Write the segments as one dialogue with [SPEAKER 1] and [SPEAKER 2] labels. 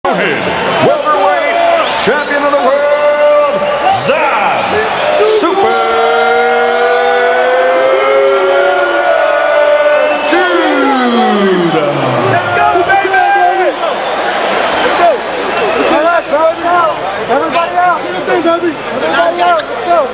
[SPEAKER 1] Welterweight champion of the world, Zab Super Judha.
[SPEAKER 2] Let's go, baby! Let's go. Everybody out. Everybody out. Let's go.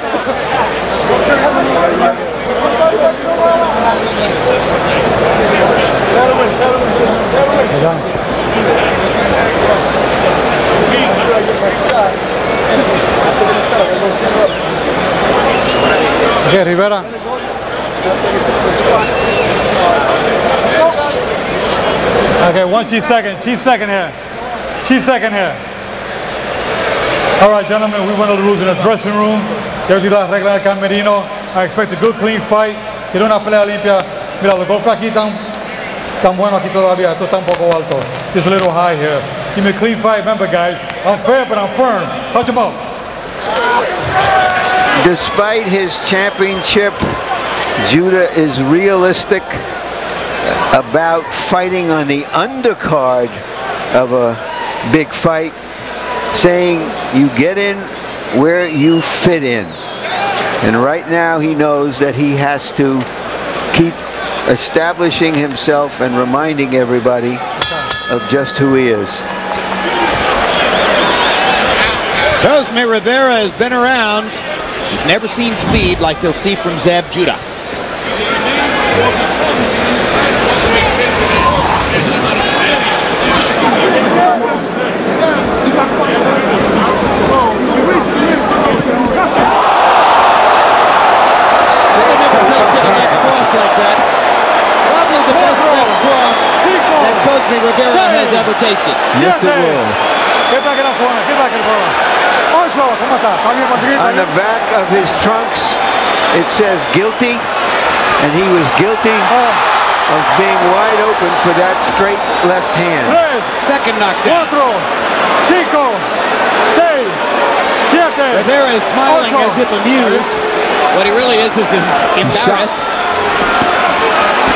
[SPEAKER 3] Okay, Rivera. Okay, one chief second here. Chief second here. All right, gentlemen, we went over the rules in the dressing room. Ya vi las reglas del camerino. I expect a good, clean fight. Quiero una pelea limpia. Mira, los golpes aquí tan buenos aquí todavía. Esto está un poco alto. Just a little high here. Give me a clean fight. Remember, guys, I'm fair, but I'm firm. Punch him out.
[SPEAKER 4] Despite his championship, Judha is realistic about fighting on the undercard of a big fight, saying you get in where you fit in. And right now he knows that he has to keep establishing himself and reminding everybody of just who he is.
[SPEAKER 5] Cosme Rivera has been around. He's never seen speed like he'll see from Zab Judha. Cosme Rivera has ever tasted.
[SPEAKER 4] Yes, it was.
[SPEAKER 3] Get back in the corner. Get back in the corner.
[SPEAKER 4] On the back of his trunks, it says guilty, and he was guilty of being wide open for that straight left hand.
[SPEAKER 5] Second knockdown. Rivera is smiling as if amused. What he really is embarrassed.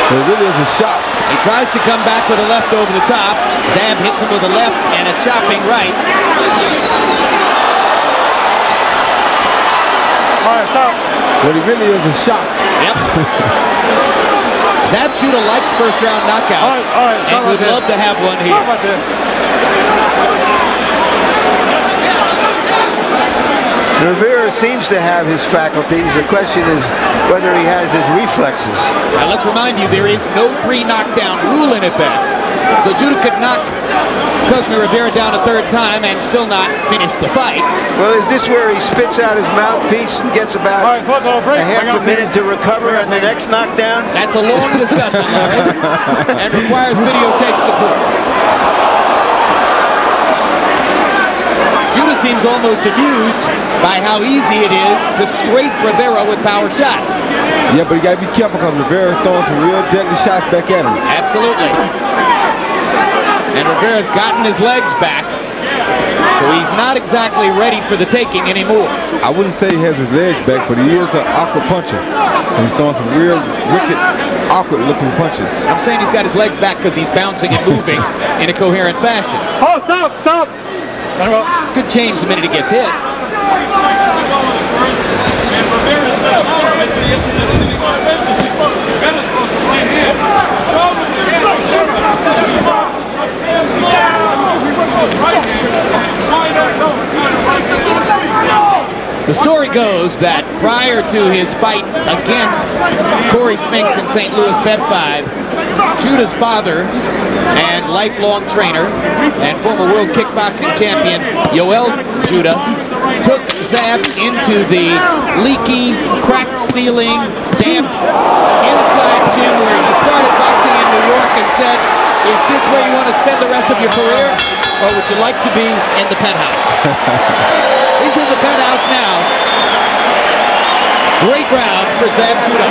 [SPEAKER 6] It really is a shock.
[SPEAKER 5] He tries to come back with a left over the top. Zab hits him with a left and a chopping right.
[SPEAKER 3] All right, stop.
[SPEAKER 6] What he really is shock.
[SPEAKER 5] Yep. Zab Judha likes first round knockouts and would love to have one here.
[SPEAKER 4] Rivera seems to have his faculties. The question is whether he has his reflexes.
[SPEAKER 5] Now let's remind you, there is no 3 knockdown rule in effect. So Judha could knock Cosme Rivera down a third time and still not finish the fight.
[SPEAKER 4] Well, is this where he spits out his mouthpiece and gets about a half a minute to recover on the next knockdown?
[SPEAKER 5] That's a long discussion, Larry, and requires videotape support. Judha seems almost amused by how easy it is to strafe Rivera with power shots.
[SPEAKER 6] Yeah, but you got to be careful because Rivera's throwing some real deadly shots back at him.
[SPEAKER 5] Absolutely. And Rivera's gotten his legs back, so he's not exactly ready for the taking anymore.
[SPEAKER 6] I wouldn't say he has his legs back, but he is an awkward puncher. And he's throwing some real wicked, awkward-looking punches.
[SPEAKER 5] I'm saying he's got his legs back because he's bouncing and moving in a coherent fashion.
[SPEAKER 3] Oh, stop, stop.
[SPEAKER 5] Could change the minute he gets hit. The story goes that prior to his fight against Corey Spinks in St. Louis Feb 5, Judah's father and lifelong trainer and former world kickboxing champion Yoel Judha took Zab into the leaky, cracked ceiling, damp inside gym where he started boxing in New York and said, "Is this where you want to spend the rest of your career, or would you like to be in the penthouse?" He's in the penthouse now. Great round for Zab Judha.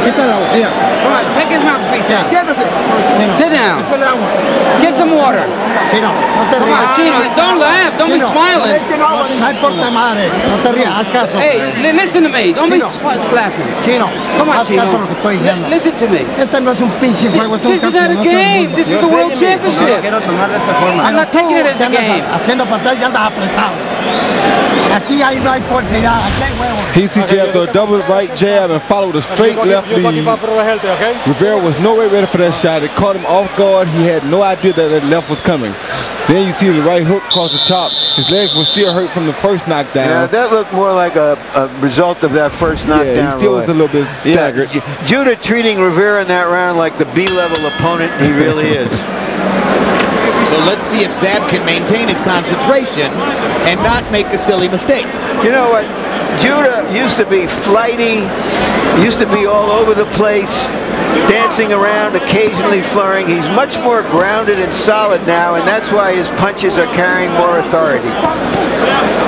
[SPEAKER 7] Come on, take his mouthpiece out. Sit down. Get some water. Come on, Chino, don't laugh. Don't be smiling. Hey, listen to me. Don't be laughing. Come on, Chino. Listen to me. This is not a game. This is the World Championship. I'm not taking it as a game.
[SPEAKER 6] He jabbed a double right jab and followed a straight left lead. Rivera was no way ready for that shot. It caught him off guard. He had no idea that that left was coming. Then you see the right hook across the top. His legs were still hurt from the first knockdown.
[SPEAKER 4] Yeah, that looked more like a result of that first knockdown.
[SPEAKER 6] Yeah, he still was a little bit staggered.
[SPEAKER 4] Yeah. Judha treating Rivera in that round like the B-level opponent he really is.
[SPEAKER 5] So let's see if Zab can maintain his concentration and not make a silly mistake.
[SPEAKER 4] You know what? Judha used to be flighty, used to be all over the place, dancing around, occasionally flurrying. He's much more grounded and solid now, and that's why his punches are carrying more authority.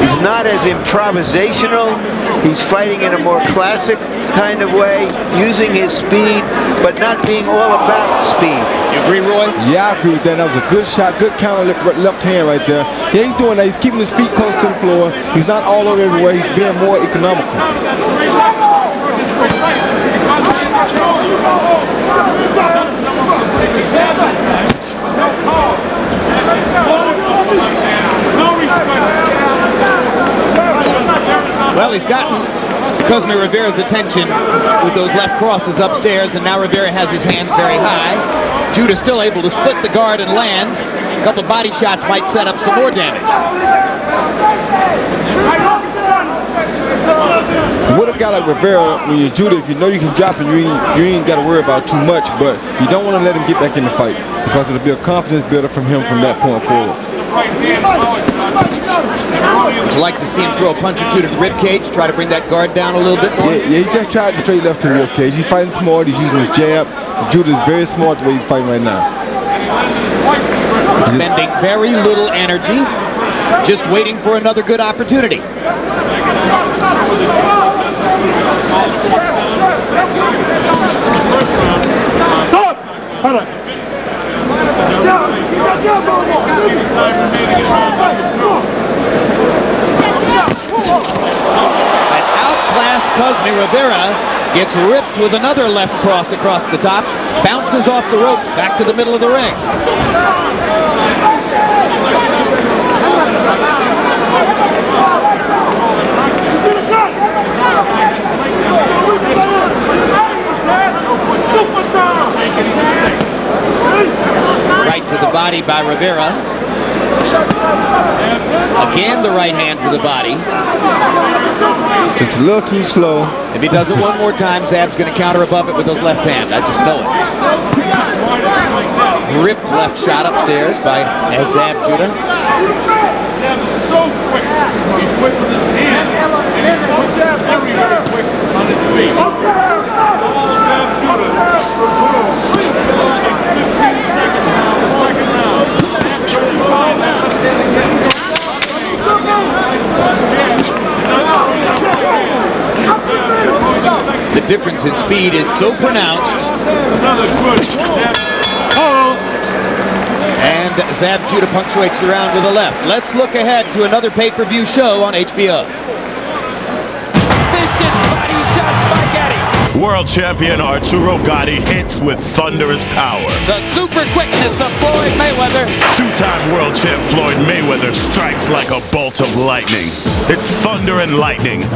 [SPEAKER 4] He's not as improvisational. He's fighting in a more classic kind of way, using his speed, but not being all about speed.
[SPEAKER 5] You agree, Roy?
[SPEAKER 6] Yeah, I agree with that. That was a good shot, good counter left hand right there. Yeah, he's doing that. He's keeping his feet close to the floor. He's not all over everywhere. He's being more economical.
[SPEAKER 5] Well, he's gotten Cosme Rivera's attention with those left crosses upstairs, and now Rivera has his hands very high. Judha still able to split the guard and land. A couple body shots might set up some more damage.
[SPEAKER 6] With a guy like Rivera, when you're Judha, if you know you can drop him, you ain't got to worry about too much, but you don't want to let him get back in the fight because it'll be a confidence builder from him from that point forward.
[SPEAKER 5] Would you like to see him throw a punch or two to the rib cage, try to bring that guard down a little bit more?
[SPEAKER 6] Yeah, he just tried the straight left to the rib cage. He's fighting smart. He's using his jab. Judha is very smart the way he's fighting right now.
[SPEAKER 5] Spending very little energy, just waiting for another good opportunity.
[SPEAKER 3] Stop! Hold on.
[SPEAKER 5] An outclassed Cosme Rivera gets ripped with another left cross across the top, bounces off the ropes back to the middle of the ring. Right to the body by Rivera. Again, the right hand to the body.
[SPEAKER 6] Just a little too slow.
[SPEAKER 5] If he does it one more time, Zab's going to counter above it with his left hand. I just know it. Ripped left shot upstairs by Zab Judha.
[SPEAKER 2] Zab is so quick. He's quick with his hands. And he's very, very quick on his feet. Zab Judha. 15 seconds now, the second round.
[SPEAKER 5] The difference in speed is so pronounced. And Zab Judha punctuates the round with a left. Let's look ahead to another pay-per-view show on HBO. Vicious body shots by Gaddy.
[SPEAKER 1] World champion Arturo Gatti hits with thunderous power.
[SPEAKER 5] The super quickness of Floyd Mayweather.
[SPEAKER 1] Two-time world champ Floyd Mayweather strikes like a bolt of lightning. It's thunder and lightning.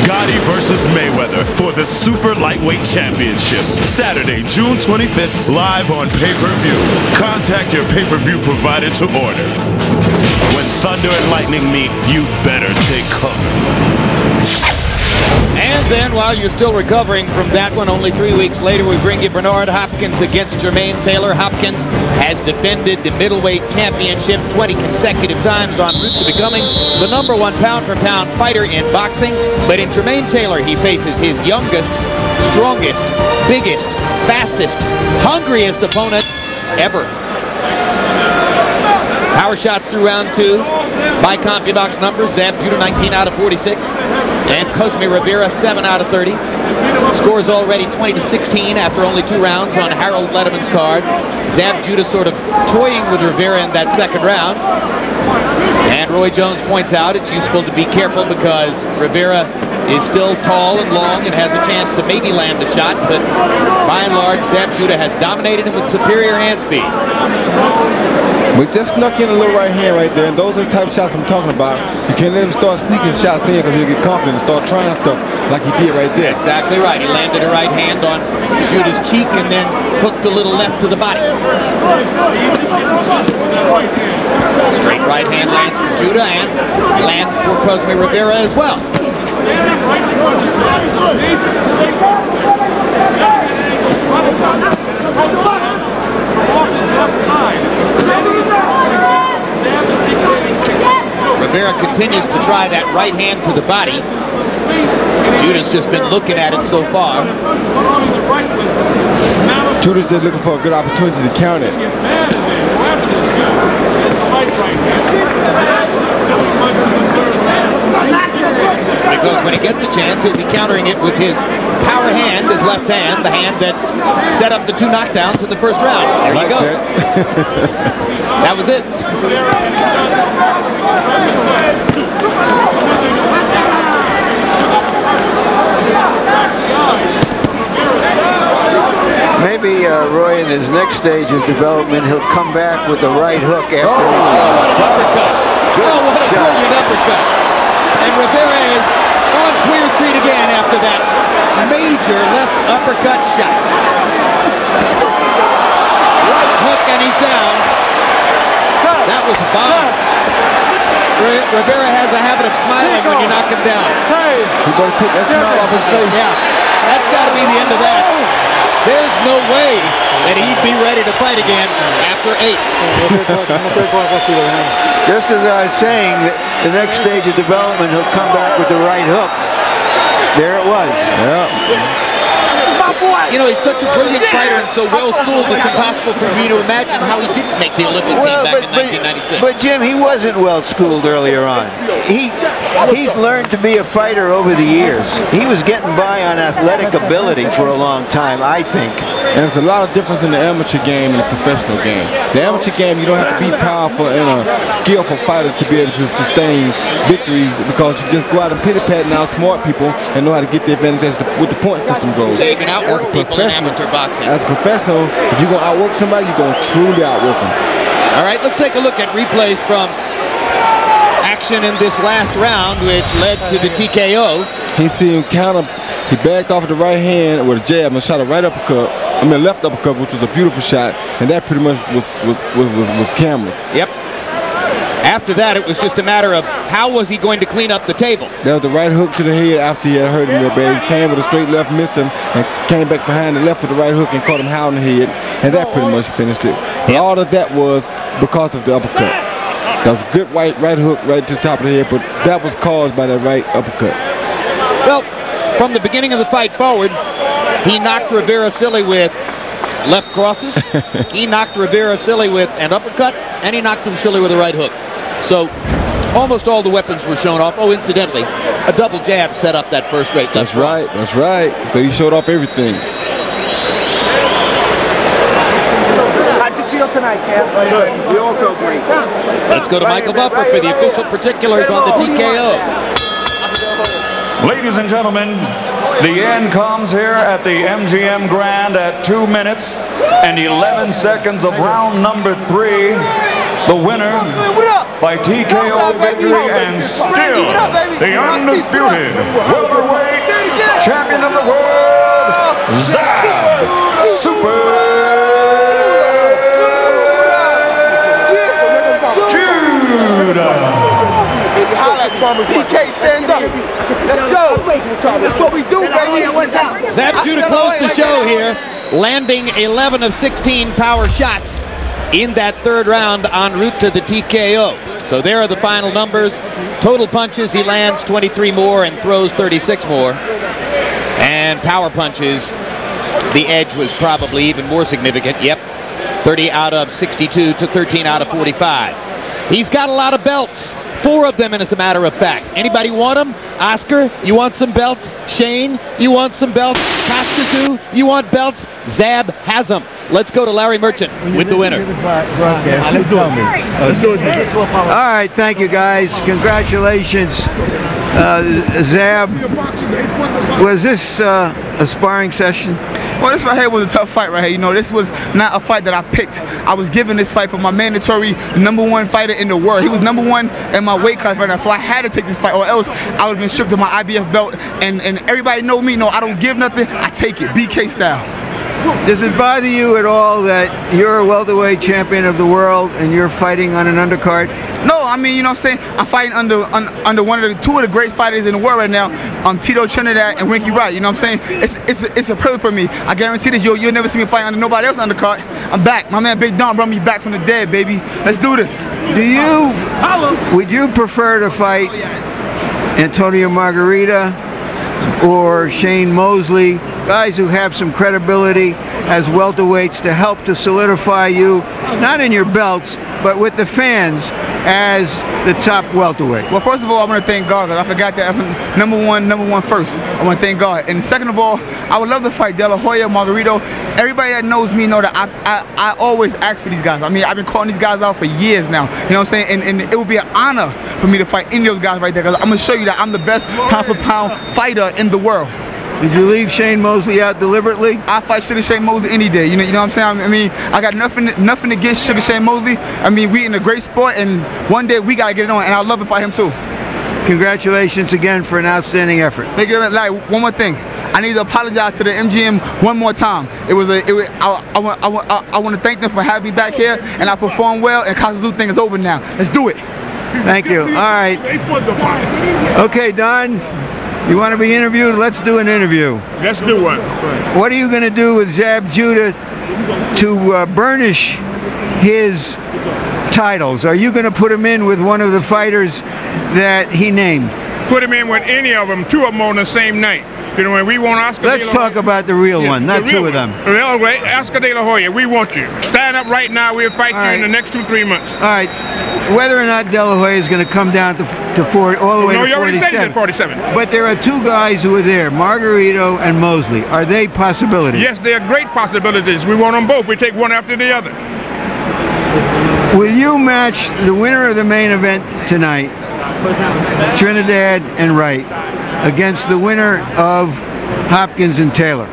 [SPEAKER 1] Gatti versus Mayweather for the Super Lightweight Championship. Saturday, June 25th, live on pay-per-view. Contact your pay-per-view provider to order. When thunder and lightning meet, you better take cover.
[SPEAKER 5] And then while you're still recovering from that one, only 3 weeks later, we bring you Bernard Hopkins against Jermaine Taylor. Hopkins has defended the middleweight championship 20 consecutive times en route to becoming the #1 pound-for-pound fighter in boxing. But in Jermaine Taylor, he faces his youngest, strongest, biggest, fastest, hungriest opponent ever. Power shots through round 2 by CompuBox numbers. Zab Judha 19 out of 46. And Cosme Rivera 7 out of 30. Scores already 20-16 after only 2 rounds on Harold Letterman's card. Zab Judha sort of toying with Rivera in that second round. And Roy Jones points out it's useful to be careful because Rivera is still tall and long and has a chance to maybe land a shot, but by and large, Zab Judha has dominated him with superior hand speed.
[SPEAKER 6] We just snuck in a little right hand right there, and those are the type of shots I'm talking about. You can't let him start sneaking shots in because he'll get confident and start trying stuff like he did right there.
[SPEAKER 5] Exactly right. He landed a right hand on Judah's cheek and then hooked a little left to the body. Straight right hand lands for Judha and lands for Cosme Rivera as well. Rivera continues to try that right hand to the body. Judah's just been looking at it so far.
[SPEAKER 6] Judah's just looking for a good opportunity to count it.
[SPEAKER 5] Because when he gets a chance, he'll be countering it with his power hand, his left hand, the hand that set up the 2 knockdowns in the first round. There you go. That was it.
[SPEAKER 4] Maybe Roy, in his next stage of development, he'll come back with the right hook after
[SPEAKER 5] what an uppercut. Oh, what a brilliant uppercut. And Rivera is on Queer Street again after that major left uppercut shot. Right hook and he's down. That was a bomb. Rivera has a habit of smiling when you knock him down.
[SPEAKER 6] He better take that smile off his face.
[SPEAKER 5] Yeah, that's got to be the end of that. There's no way that he'd be ready to fight again after 8.
[SPEAKER 4] Just as I was saying, the next stage of development, he'll come back with the right hook. There it was.
[SPEAKER 6] Yeah.
[SPEAKER 5] You know, he's such a brilliant fighter and so well-schooled, it's impossible for me to imagine how he didn't make the Olympic team back in 1996.
[SPEAKER 4] But Jim, he wasn't well-schooled earlier on. He's learned to be a fighter over the years. He was getting by on athletic ability for a long time, I think.
[SPEAKER 6] And there's a lot of difference in the amateur game and the professional game. The amateur game, you don't have to be powerful and a skillful fighter to be able to sustain victories because you just go out and pity-pat and outsmart people and know how to get the advantage as with the point system goes.
[SPEAKER 5] So you can outwork people in amateur boxing.
[SPEAKER 6] As a professional, if you're going to outwork somebody, you're going to truly outwork them.
[SPEAKER 5] All right, let's take a look at replays from action in this last round, which led to the TKO.
[SPEAKER 6] He see him counter. He backed off with the right hand with a jab and shot a right uppercut. I mean, left uppercut, which was a beautiful shot, and that pretty much was cameras.
[SPEAKER 5] Yep. After that, it was just a matter of how was he going to clean up the table.
[SPEAKER 6] There was the right hook to the head after he had hurt him real bad. He came with a straight left, missed him, and came back behind the left with the right hook and caught him high on the head, and that pretty much finished it. But all of that was because of the uppercut. That was a good right hook right to the top of the head, but that was caused by that right uppercut.
[SPEAKER 5] Well, from the beginning of the fight forward, he knocked Rivera silly with left crosses. He knocked Rivera silly with an uppercut, and he knocked him silly with a right hook. So almost all the weapons were shown off. Oh, incidentally, a double jab set up that first straight left.
[SPEAKER 6] That's right. That's right. So he showed off everything.
[SPEAKER 8] How'd you feel tonight, champ? Good. We all feel great.
[SPEAKER 5] Let's go to Michael Buffer for the official particulars on the TKO.
[SPEAKER 9] Ladies and gentlemen, the end comes here at the MGM Grand at 2 minutes and 11 seconds of round number 3. The winner by TKO victory and still the undisputed welterweight champion of the world, Zab Super Judha.
[SPEAKER 8] TK, stand up. Let's go. That's what we do, baby.
[SPEAKER 5] Zab Judha closed the show here, landing 11 of 16 power shots in that third round en route to the TKO. So there are the final numbers. Total punches, he lands 23 more and throws 36 more. And power punches, the edge was probably even more significant. Yep, 30 out of 62 to 13 out of 45. He's got a lot of belts. 4 of them, and as a matter of fact. Anybody want them? Oscar, you want some belts? Shane, you want some belts? Costa, you want belts? Zab has them. Let's go to Larry Merchant with the winner.
[SPEAKER 4] Let's do it. All right, thank you guys. Congratulations. Zab, was this a sparring session?
[SPEAKER 10] Well, this right here was a tough fight right here. You know, this was not a fight that I picked. I was given this fight for my mandatory #1 fighter in the world. He was #1 in my weight class right now, so I had to take this fight, or else I would have been stripped of my IBF belt. And everybody know me. No, I don't give nothing. I take it, BK style.
[SPEAKER 4] Does it bother you at all that you're a welterweight champion of the world and you're fighting on an undercard?
[SPEAKER 10] No, I mean, you know what I'm saying? I'm fighting under two of the great fighters in the world right now, Tito Trinidad and Winky Wright. You know what I'm saying? It's a privilege for me. I guarantee that you'll never see me fighting under nobody else undercard. I'm back. My man Big Don brought me back from the dead, baby. Let's do this.
[SPEAKER 4] Would you prefer to fight Antonio Margarita or Shane Mosley, guys who have some credibility as welterweights to help to solidify you, not in your belts, but with the fans as the top welterweight?
[SPEAKER 10] Well, first of all, I want to thank God, because I forgot that number one first. I want to thank God. And second of all, I would love to fight De La Hoya, Margarito. Everybody that knows me know that I always ask for these guys. I mean, I've been calling these guys out for years now. You know what I'm saying? And it would be an honor for me to fight any of those guys right there, because I'm going to show you that I'm the best pound-for-pound fighter in the world.
[SPEAKER 4] Did you leave Shane Mosley out deliberately?
[SPEAKER 10] I fight Sugar Shane Mosley any day. You know what I'm saying? I mean, I got nothing against Sugar Shane Mosley. I mean, we in a great sport, and one day we gotta get it on, and I'd love to fight him too.
[SPEAKER 4] Congratulations again for an outstanding effort.
[SPEAKER 10] Thank you. Like, one more thing, I need to apologize to the MGM one more time. I want to thank them for having me back here, and I performed well, and Kazazu thing is over now. Let's do it.
[SPEAKER 4] Thank you. All right. Okay, Don. You want to be interviewed? Let's do an interview.
[SPEAKER 2] Let's do one.
[SPEAKER 4] What are you going to do with Zab Judha to burnish his titles? Are you going to put him in with one of the fighters that he named?
[SPEAKER 2] Put him in with any of them, 2 of them on the same night. You know, when we want Oscar.
[SPEAKER 4] Let's talk about the real one, not 2 of them.
[SPEAKER 2] Well, wait, Oscar De La Hoya, we want you. Stand up right now. We'll fight you in the next 2-3 months.
[SPEAKER 4] All right. Whether or not De La Hoya is going to come down to 40, all the way to 47.
[SPEAKER 2] No, you already said he's at 47.
[SPEAKER 4] But there are 2 guys who are there, Margarito and Mosley. Are they possibilities?
[SPEAKER 2] Yes, they are great possibilities. We want them both. We take one after the other.
[SPEAKER 4] Will you match the winner of the main event tonight, Trinidad and Wright, against the winner of Hopkins and Taylor,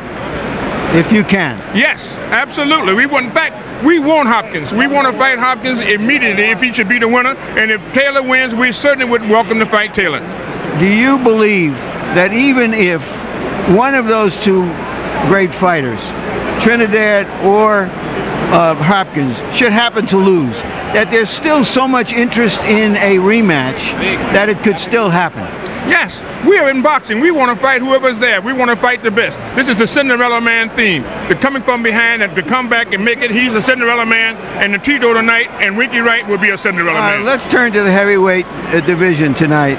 [SPEAKER 4] if you can?
[SPEAKER 2] Yes, absolutely. In fact, we want Hopkins. We want to fight Hopkins immediately if he should be the winner. And if Taylor wins, we certainly would welcome to fight Taylor.
[SPEAKER 4] Do you believe that even if one of those 2 great fighters, Trinidad or Hopkins, should happen to lose, that there's still so much interest in a rematch that it could still happen?
[SPEAKER 2] Yes, we are in boxing. We want to fight whoever's there. We want to fight the best. This is the Cinderella Man theme. The coming from behind and to come back and make it. He's a Cinderella Man, and the Tito tonight and Winky Wright will be a Cinderella Man.
[SPEAKER 4] Let's turn to the heavyweight division tonight.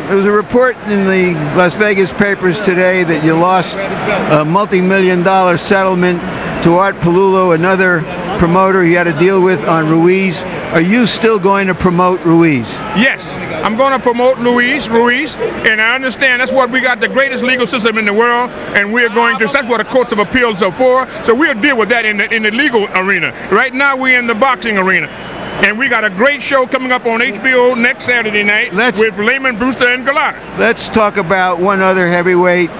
[SPEAKER 4] There was a report in the Las Vegas papers today that you lost a multi-million-dollar settlement to Art Palullo, another promoter you had to deal with on Ruiz. Are you still going to promote Ruiz?
[SPEAKER 2] Yes, I'm going to promote Ruiz, and I understand that's what we got, the greatest legal system in the world, and we're going to, that's what the courts of appeals are for, so we'll deal with that in the legal arena. Right now we're in the boxing arena, and we got a great show coming up on HBO next Saturday night with Lehman, Brewster, and Galata.
[SPEAKER 4] Let's talk about one other heavyweight,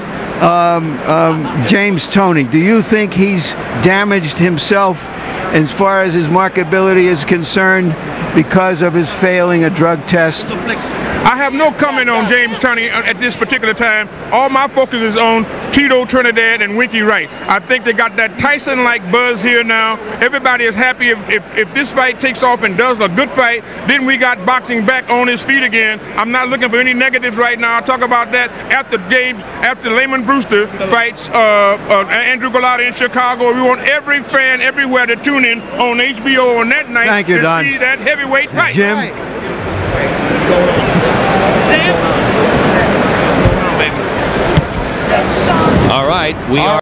[SPEAKER 4] James Toney. Do you think he's damaged himself as far as his marketability is concerned because of his failing a drug test?
[SPEAKER 2] I have no comment on James Toney at this particular time. All my focus is on Tito Trinidad and Winky Wright. I think they got that Tyson-like buzz here now. Everybody is happy if this fight takes off and does a good fight, then we got boxing back on his feet again. I'm not looking for any negatives right now. I'll talk about that after Lehman Brewster fights Andrew Galata in Chicago. We want every fan everywhere to tune in on HBO on that night to see that heavyweight fight.
[SPEAKER 4] Jim?
[SPEAKER 5] All right, we are